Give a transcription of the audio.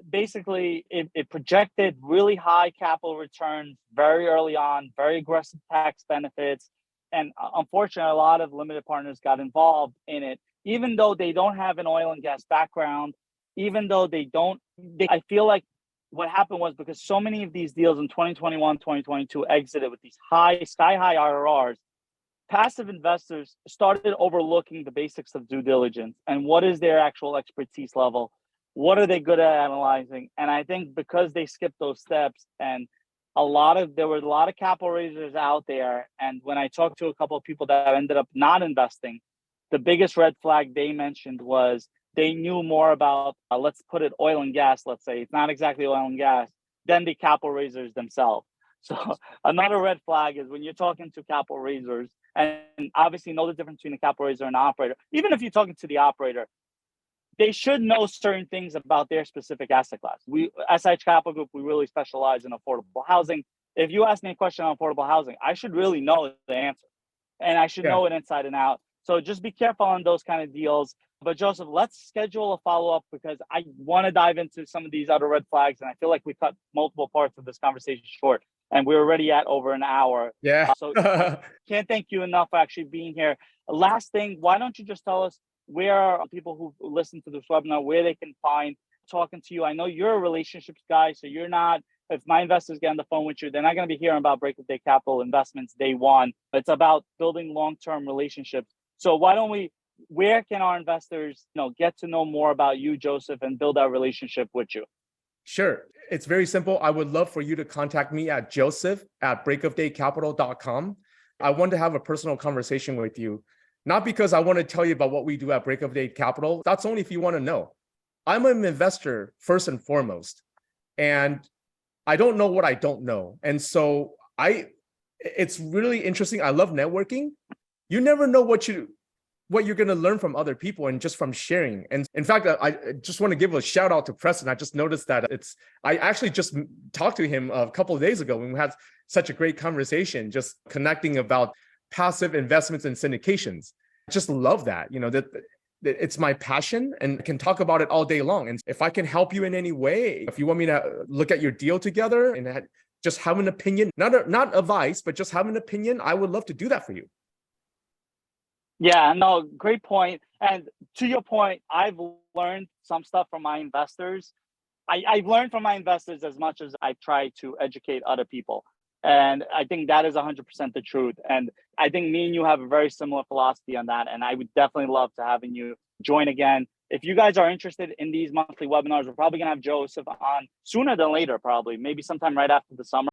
basically it projected really high capital returns very early on, very aggressive tax benefits. And unfortunately, a lot of limited partners got involved in it, even though they don't have an oil and gas background, even though I feel like what happened was because so many of these deals in 2021, 2022 exited with these sky high IRRs, passive investors started overlooking the basics of due diligence and what is their actual expertise level. What are they good at analyzing? And I think because they skipped those steps and there were a lot of capital raisers out there. And when I talked to a couple of people that ended up not investing, the biggest red flag they mentioned was they knew more about, let's put it oil and gas, let's say, it's not exactly oil and gas, than the capital raisers themselves. So another red flag is when you're talking to capital raisers, and obviously know the difference between a capital raiser and an operator. Even if you're talking to the operator, they should know certain things about their specific asset class. SIH Capital Group, we really specialize in affordable housing. If you ask me a question on affordable housing, I should really know the answer, and I should know it inside and out. So just be careful on those kind of deals. But Joseph, let's schedule a follow-up because I want to dive into some of these other red flags, and I feel like we cut multiple parts of this conversation short, and we're already at over an hour. Yeah. So can't thank you enough for actually being here. Last thing, why don't you just tell us where are people who listen to this webinar, where they can find talking to you? I know you're a relationships guy, so you're not, if my investors get on the phone with you, they're not going to be hearing about Break of Day Capital investments day one. It's about building long-term relationships. So where can our investors, get to know more about you, Joseph, and build our relationship with you? Sure. It's very simple. I would love for you to contact me at joseph@breakofdaycapital.com. I want to have a personal conversation with you, not because I want to tell you about what we do at Break of Day Capital. That's only if you want to know. I'm an investor first and foremost, and I don't know what I don't know. And so it's really interesting. I love networking. You never know what you're going to learn from other people and just from sharing. And in fact, I just want to give a shout out to Preston. I just noticed that I actually just talked to him a couple of days ago when we had such a great conversation, just connecting about passive investments and syndications. I just love that, that it's my passion and I can talk about it all day long. And if I can help you in any way, if you want me to look at your deal together and just have an opinion, not advice, but just have an opinion, I would love to do that for you. Yeah, no, great point. And to your point, I've learned some stuff from my investors. I've learned from my investors as much as I try to educate other people. And I think that is 100% the truth. And I think me and you have a very similar philosophy on that. And I would definitely love to having you join again. If you guys are interested in these monthly webinars, we're probably going to have Joseph on sooner than later, probably, maybe sometime right after the summer.